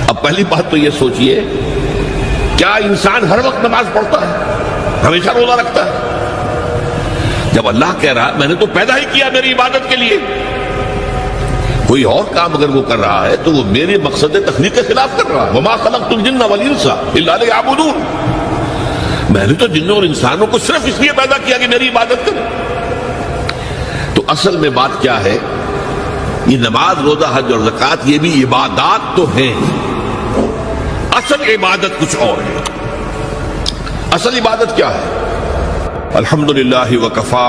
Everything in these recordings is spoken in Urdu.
اب پہلی بات تو یہ سوچئے، کیا انسان ہر وقت نماز پڑھتا ہے، ہمیشہ روزہ رکھتا ہے؟ جب اللہ کہہ رہا ہے میں نے تو پیدا ہی کیا میری عبادت کے لیے، کوئی اور کام اگر وہ کر رہا ہے تو وہ میرے مقصد تخلیق کے خلاف کر رہا ہے۔ وما خلقت الجن والانس الا لیعبدون، میں نے تو جنوں اور انسانوں کو صرف اس لیے پیدا کیا کہ میری عبادت کریں۔ تو اصل میں بات کیا ہے، یہ نماز، روزہ، حج اور زکوٰۃ یہ بھی عبادات تو ہیں، اصل عبادت کچھ اور ہے۔ اصل عبادت کیا ہے؟ الحمدللہ وکفا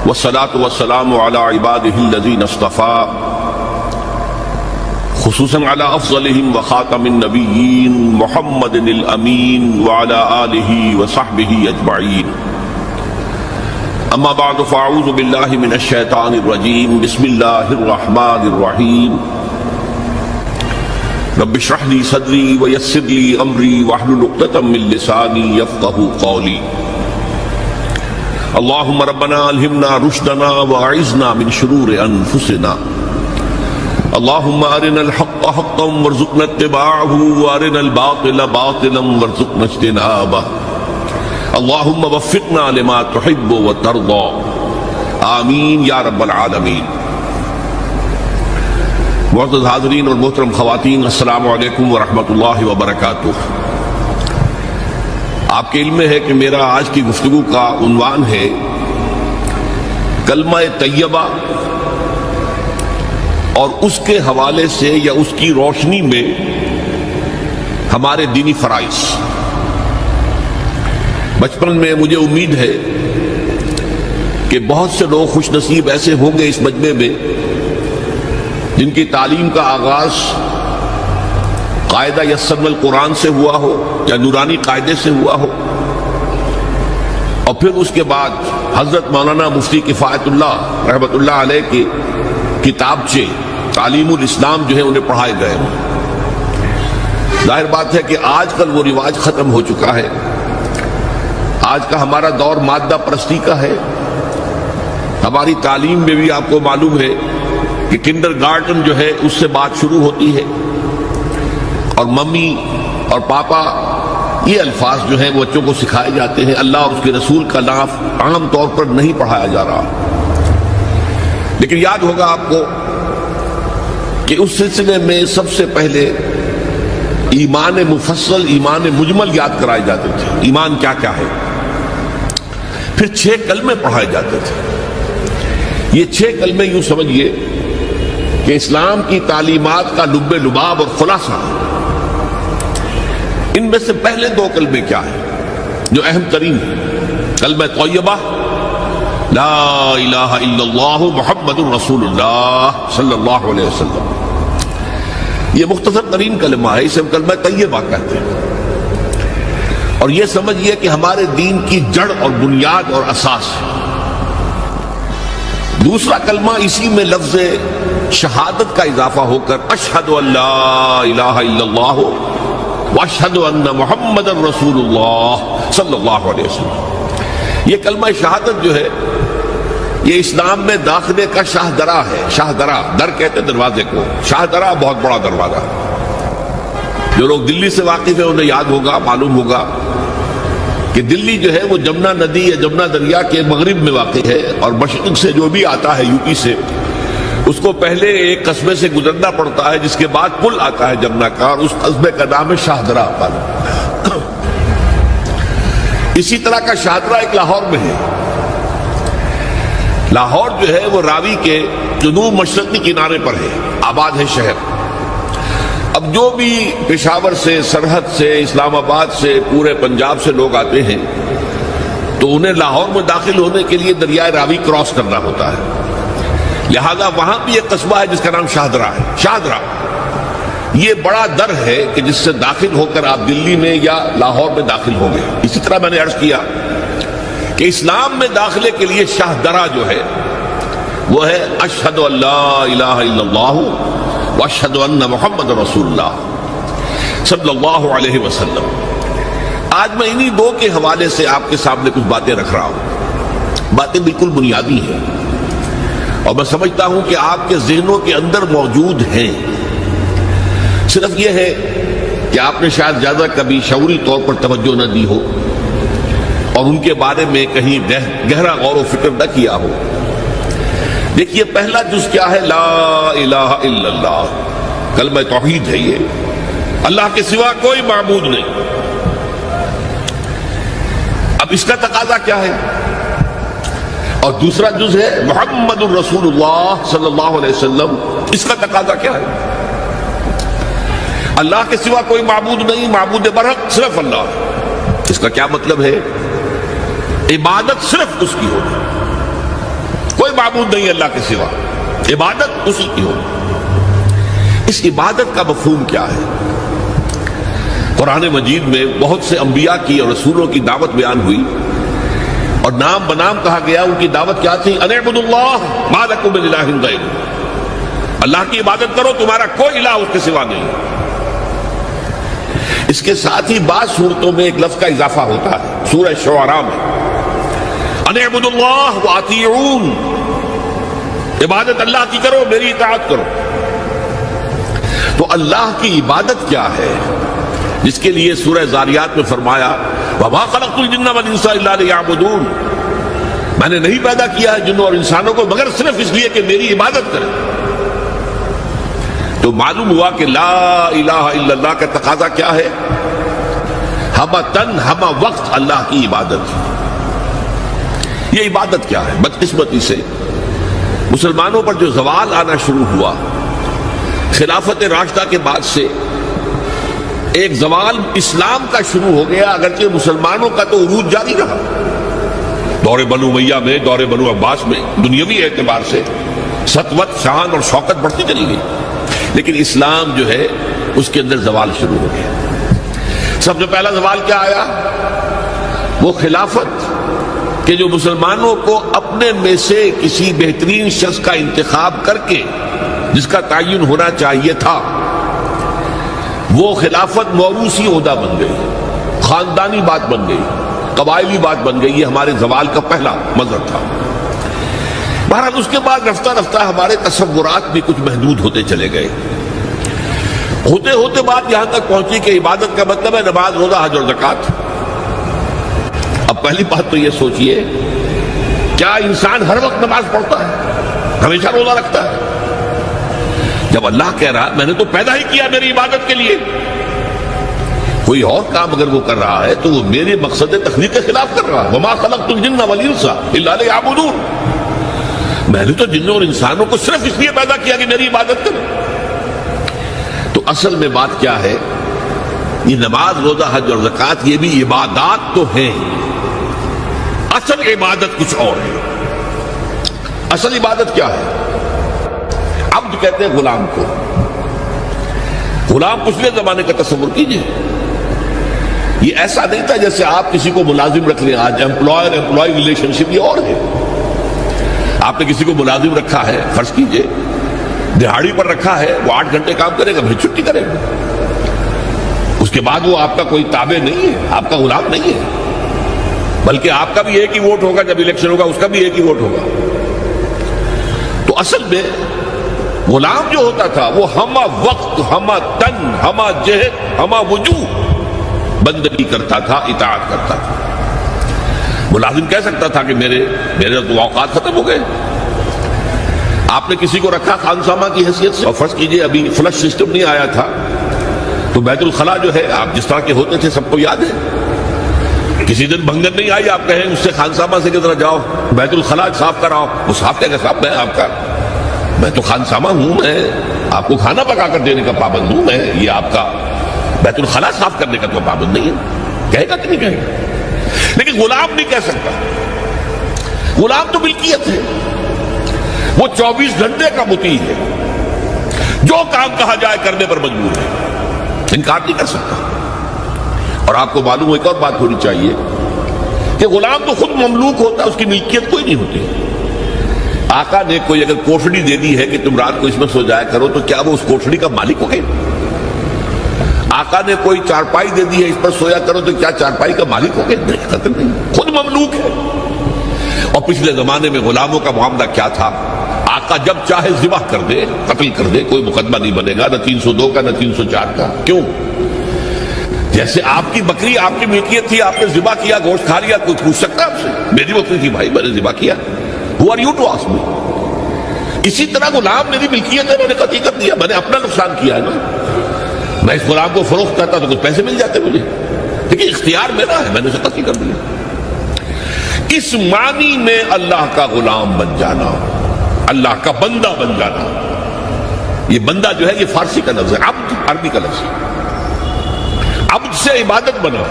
والصلاة والسلام علی عباده الذین اصطفیٰ، خصوصاً علی افضلهم وخاتم النبیین محمد الامین وعلی آلہ وصحبہ اجمعین۔ اما بعد فاعوذ باللہ من الشیطان الرجیم، بسم اللہ الرحمن الرحیم۔ رب اشرح لي صدری ویسر لي امری واحلل عقدۃ من لسانی یفقهوا قولی۔ اللہم ربنا الہمنا رشدنا واعذنا من شرور انفسنا، اللہم ارنا الحق حقا وارزقنا اتباعہ وارنا الباطل باطلا وارزقنا اجتنابہ، اللہم وفقنا لما تحب وترضى، آمین یا رب العالمین۔ معزز حاضرین اور محترم خواتین، السلام علیکم ورحمۃ اللہ وبرکاتہ۔ آپ کے علم میں ہے کہ میرا آج کی گفتگو کا عنوان ہے کلمہ طیبہ، اور اس کے حوالے سے یا اس کی روشنی میں ہمارے دینی فرائض۔ بچپن میں مجھے امید ہے کہ بہت سے لوگ خوش نصیب ایسے ہوں گے اس مجمع میں جن کی تعلیم کا آغاز قاعدہ یسرنا القرآن سے ہوا ہو یا نورانی قاعدے سے ہوا ہو، اور پھر اس کے بعد حضرت مولانا مفتی کفایت اللہ رحمۃ اللہ علیہ کی کتابچے تعلیم الاسلام جو ہے انہیں پڑھائے گئے ہوں۔ ظاہر بات ہے کہ آج کل وہ رواج ختم ہو چکا ہے، آج کا ہمارا دور مادہ پرستی کا ہے۔ ہماری تعلیم میں بھی آپ کو معلوم ہے کہ کنڈر گارڈن جو ہے اس سے بات شروع ہوتی ہے، اور ممی اور پاپا یہ الفاظ جو ہیں وہ بچوں کو سکھائے جاتے ہیں، اللہ اور اس کے رسول کا نام عام طور پر نہیں پڑھایا جا رہا۔ لیکن یاد ہوگا آپ کو کہ اس سلسلے میں سب سے پہلے ایمان مفصل، ایمان مجمل یاد کرائے جاتے تھے، ایمان کیا کیا ہے، پھر 6 کلمے پڑھائے جاتے تھے۔ یہ 6 کلمے یوں سمجھیے کہ اسلام کی تعلیمات کا لب لباب اور خلاصہ۔ ان میں سے پہلے 2 کلمے کیا ہیں جو اہم ترین ہیں؟ کلمہ طیبہ لا الہ الا اللہ محمد رسول اللہ صلی اللہ علیہ وسلم، یہ مختصر ترین کلمہ ہے، اسے ہم کلمہ طیبہ کہتے ہیں، اور یہ سمجھیے کہ ہمارے دین کی جڑ اور بنیاد اور اساس ہے۔ دوسرا کلمہ اسی میں لفظ شہادت کا اضافہ ہو کر اشہد ان لا الہ الا اللہ واشہد ان محمد رسول اللہ صلی اللہ علیہ وسلم۔ یہ کلمہ شہادت جو ہے یہ اسلام میں داخلے کا شاہ درا ہے۔ شاہ درا، در کہتے ہیں دروازے کو، شاہ درا بہت بڑا دروازہ۔ جو لوگ دلی سے واقف ہیں انہیں یاد ہوگا، معلوم ہوگا کہ دلی جو ہے وہ جمنا ندی یا جمنا دریا کے مغرب میں واقع ہے، اور مشرق سے جو بھی آتا ہے یو پی سے، اس کو پہلے ایک قصبے سے گزرنا پڑتا ہے، جس کے بعد پل آتا ہے جمنا کا، اور اس قصبے کا نام ہے شاہدرہ پل۔ اسی طرح کا شاہدرہ ایک لاہور میں ہے۔ لاہور جو ہے وہ راوی کے جنوب مشرقی کنارے پر ہے، آباد ہے شہر۔ اب جو بھی پشاور سے، سرحد سے، اسلام آباد سے، پورے پنجاب سے لوگ آتے ہیں تو انہیں لاہور میں داخل ہونے کے لیے دریائے راوی کراس کرنا ہوتا ہے، لہذا وہاں بھی ایک قصبہ ہے جس کا نام شاہدرہ ہے۔ شاہدرہ یہ بڑا در ہے کہ جس سے داخل ہو کر آپ دلی میں یا لاہور میں داخل ہوں گے۔ اسی طرح میں نے عرض کیا کہ اسلام میں داخلے کے لیے شاہدرہ جو ہے وہ ہے اشہد ان لا الہ الا اللہ واشہد ان محمد رسول اللہ صلی اللہ علیہ وسلم۔ آج میں انہی 2 کے حوالے سے آپ کے سامنے کچھ باتیں رکھ رہا ہوں، باتیں بالکل بنیادی ہیں، اور میں سمجھتا ہوں کہ آپ کے ذہنوں کے اندر موجود ہیں۔ صرف یہ ہے کہ آپ نے شاید زیادہ کبھی شعوری طور پر توجہ نہ دی ہو اور ان کے بارے میں کہیں گہرا غور و فکر نہ کیا ہو. دیکھیے پہلا جز کیا ہے؟ لا الہ الا اللہ، کلمہ توحید ہے. یہ اللہ کے سوا کوئی معبود نہیں. اب اس کا تقاضا کیا ہے؟ اور دوسرا جز ہے محمد الرسول اللہ صلی اللہ علیہ وسلم، اس کا تقاضا کیا ہے؟ اللہ کے سوا کوئی معبود نہیں، معبود برحق صرف اللہ. اس کا کیا مطلب ہے؟ عبادت صرف اس کی ہو، کوئی معبود نہیں اللہ کے سوا، عبادت اسی کی ہو. اس عبادت کا مفہوم کیا ہے؟ قرآن مجید میں بہت سے انبیاء کی اور رسولوں کی دعوت بیان ہوئی اور نام بنام کہا گیا. ان کی دعوت کیا تھی؟ ان اعبدوا اللہ ما لکم من الہ غیرہ، اللہ کی عبادت کرو، تمہارا کوئی الہ اس کے سوا نہیں. اس کے ساتھ ہی بعض صورتوں میں ایک لفظ کا اضافہ ہوتا ہے. سورہ شعراء میں ان اعبدوا اللہ واطیعون، عبادت اللہ کی کرو، میری اطاعت کرو. تو اللہ کی عبادت کیا ہے جس کے لیے سورہ ذاریات میں فرمایا وما خلقت الجن والانس الا لیعبدون، میں نے نہیں پیدا کیا ہے جنوں اور انسانوں کو مگر صرف اس لیے کہ میری عبادت کریں. تو معلوم ہوا کہ لا الہ الا اللہ کا تقاضا کیا ہے؟ ہمہ تن ہمہ وقت اللہ کی عبادت. یہ عبادت کیا ہے؟ بدقسمتی سے مسلمانوں پر جو زوال آنا شروع ہوا خلافت راشدہ کے بعد سے، ایک زوال اسلام کا شروع ہو گیا، اگرچہ مسلمانوں کا تو عروج جاری رہا. دور بنو امیہ میں، دور بنو عباس میں دنیاوی اعتبار سے سطوت، شان اور شوکت بڑھتی چلی گئی، لیکن اسلام جو ہے اس کے اندر زوال شروع ہو گیا. سب سے پہلا زوال کیا آیا؟ وہ خلافت کہ جو مسلمانوں کو اپنے میں سے کسی بہترین شخص کا انتخاب کر کے جس کا تعین ہونا چاہیے تھا، وہ خلافت موروثی عہدہ بن گئی، خاندانی بات بن گئی، قبائلی بات بن گئی. یہ ہمارے زوال کا پہلا منظر تھا. بہرحال اس کے بعد رفتہ رفتہ ہمارے تصورات بھی کچھ محدود ہوتے چلے گئے. ہوتے ہوتے بات یہاں تک پہنچی کہ عبادت کا مطلب ہے نماز، روزہ، حج اور زکوٰۃ. اب پہلی بات تو یہ سوچئے، کیا انسان ہر وقت نماز پڑھتا ہے، ہمیشہ روزہ رکھتا ہے؟ جب اللہ کہہ رہا میں نے تو پیدا ہی کیا میری عبادت کے لیے، کوئی اور کام اگر وہ کر رہا ہے تو وہ میرے مقصد تخلیق کے خلاف کر رہا ہے. وما خلقت الجن والانس الا لیعبدون، میں نے تو جنوں اور انسانوں کو صرف اس لیے پیدا کیا کہ میری عبادت کریں. تو اصل میں بات کیا ہے؟ یہ نماز، روزہ، حج اور زکوٰۃ یہ بھی عبادات تو ہیں، اصل عبادت کچھ اور ہے. اصل عبادت کیا ہے؟ عبد کہتے ہیں غلام کو. غلام پچھلے زمانے کا تصور کیجئے، یہ ایسا نہیں تھا جیسے آپ کسی کو ملازم رکھ لیں. آج امپلائر امپلائی ریلیشن شپ یہ اور ہے. آپ نے کسی کو ملازم رکھا ہے، فرض کیجئے دہاڑی پر رکھا ہے، وہ 8 گھنٹے کام کرے گا پھر چھٹی کرے گا. اس کے بعد وہ آپ کا کوئی تابع نہیں ہے، آپ کا غلام نہیں ہے، بلکہ آپ کا بھی ایک ہی ووٹ ہوگا. جب الیکشن ہوگا اس کا بھی ایک ہی ووٹ ہوگا. تو اصل میں غلام جو ہوتا تھا وہ ہمہ وقت، ہمہ تن، ہمہ جہد، ہمہ وجوہ بندگی کرتا تھا، اطاعت کرتا تھا. ملازم کہہ سکتا تھا کہ میرے تو اوقات ختم ہو گئے. آپ نے کسی کو رکھا خانسامہ کی حیثیت سے، اور فرض کیجئے ابھی فلش سسٹم نہیں آیا تھا تو بیت الخلاء جو ہے آپ جس طرح کے ہوتے تھے سب کو یاد ہے. کسی دن بھنگن نہیں آئی، آپ کہیں اس سے خانسامہ سے کس طرح جاؤ بیت الخلاء صاف کراؤ، وہ صاف کیا کہ صاحب میں آپ کا میں تو خانسامہ ہوں، میں آپ کو کھانا پکا کر دینے کا پابند ہوں، میں یہ آپ کا بیت الخلاء صاف کرنے کا تو پابند نہیں ہے. کہے گا کہ نہیں کہے گا؟ لیکن غلام نہیں کہہ سکتا. غلام تو ملکیت ہے، وہ 24 گھنٹے کا مطیع ہے، جو کام کہا جائے کرنے پر مجبور ہے، انکار نہیں کر سکتا. اور آپ کو معلوم ایک اور بات ہونی چاہیے کہ غلام تو خود مملوک ہوتا ہے، اس کی ملکیت کوئی نہیں ہوتی. آقا نے کوئی اگر کوٹھڑی دے دی ہے کہ تم رات کو اس میں سو جایا کرو تو کیا وہ اس کوٹھڑی کا مالک ہو گئے؟ آقا نے کوئی چارپائی دے دی ہے اس پر سویا کرو تو کیا چارپائی کا مالک ہو گئے؟ نہیں، قطعاً نہیں، خود مملوک ہے. اور پچھلے زمانے میں غلاموں کا معاملہ کیا تھا؟ آقا آقا جب چاہے ذبح کر دے، قتل کر دے، کوئی مقدمہ نہیں بنے گا، نہ 302 کا نہ 304 کا۔ کیوں؟ جیسے آپ کی بکری آپ کی ملکیت تھی، آپ نے ذبح کیا، گوشت کھا لیا، کوئی پوچھ سکتا ہے آپ سے؟ میری بکری تھی بھائی، میں نے ذبح کیا، Who are you to ask me؟ اسی طرح غلام میری ملکیت ہے، میں نے قتل کر دیا، میں نے اپنا نقصان کیا ہے نا۔ میں اس غلام کو فروخت کرتا تو کچھ پیسے مل جاتے مجھے، لیکن اختیار میرا ہے، میں نے اسے قتل کر دیا۔ اس معنی میں اللہ کا غلام بن جانا، اللہ کا بندہ بن جانا۔ یہ بندہ جو ہے یہ فارسی کا لفظ ہے، عبد عربی کا لفظ ہے۔ عبد سے عبادت بنا،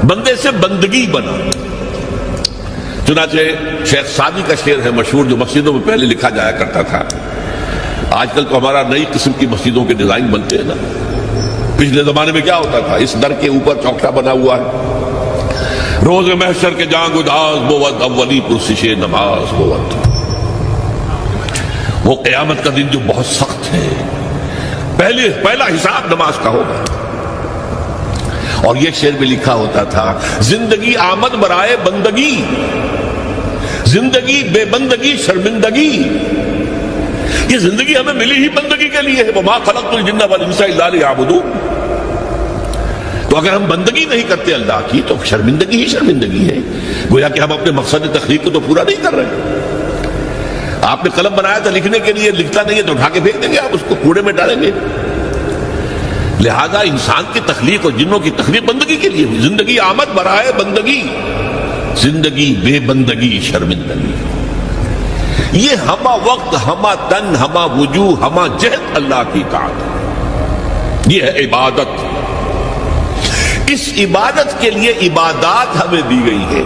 بندے سے بندگی بنا۔ چنانچہ شیخ سعدی کا شعر ہے مشہور، جو مسجدوں میں پہلے لکھا جایا کرتا تھا۔ آج کل تو ہمارا نئی قسم کی مسجدوں کے ڈیزائن بنتے ہیں نا، پچھلے زمانے میں کیا ہوتا تھا؟ اس در کے اوپر چوکٹا بنا ہوا ہے، روز محشر کے جاں گداز بود، اولی پرسش نماز بود۔ وہ قیامت کا دن جو بہت سخت ہے، پہلا حساب نماز کا ہوگا۔ اور یہ شعر میں لکھا ہوتا تھا، زندگی آمد برائے بندگی، زندگی بے بندگی شرمندگی۔ یہ زندگی ہمیں ملی ہی بندگی کے لیے ہے، وما خلقت الجن والانس الا لیعبدون۔ تو اگر ہم بندگی نہیں کرتے اللہ کی تو شرمندگی ہی شرمندگی ہے، گویا کہ ہم اپنے مقصد تخلیق کو تو پورا نہیں کر رہے۔ آپ نے قلم بنایا تھا لکھنے کے لیے، لکھتا نہیں ہے تو اٹھا کے پھینک دیں گے، آپ اس کو کوڑے میں ڈالیں گے۔ لہذا انسان کی تخلیق اور جنوں کی تخلیق بندگی کے لیے ہوئی۔ زندگی آمد برائے بندگی، زندگی بے بندگی شرمندگی۔ یہ ہما وقت، ہما تن، ہما وجوہ، ہما جہد اللہ کی اطاعت ہے۔ یہ ہے عبادت۔ اس عبادت کے لیے عبادات ہمیں دی گئی ہے۔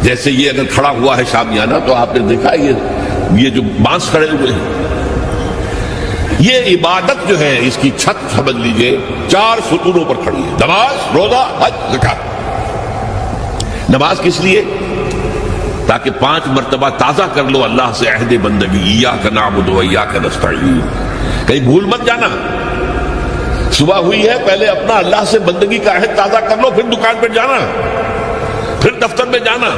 جیسے یہ اگر کھڑا ہوا ہے شامیانہ تو آپ نے دیکھا یہ جو بانس کھڑے ہوئے ہیں، یہ عبادت جو ہے اس کی چھت سمجھ لیجئے 4 ستونوں پر کھڑی ہے۔ نماز، روزہ، حج، زکات۔ نماز کس لیے؟ تاکہ 5 مرتبہ تازہ کر لو اللہ سے عہد بندگی، ایاک نعبد و ایاک نستعین۔ کہیں بھول مت جانا، صبح ہوئی ہے پہلے اپنا اللہ سے بندگی کا عہد تازہ کر لو، پھر دکان پہ جانا، پھر دفتر میں جانا۔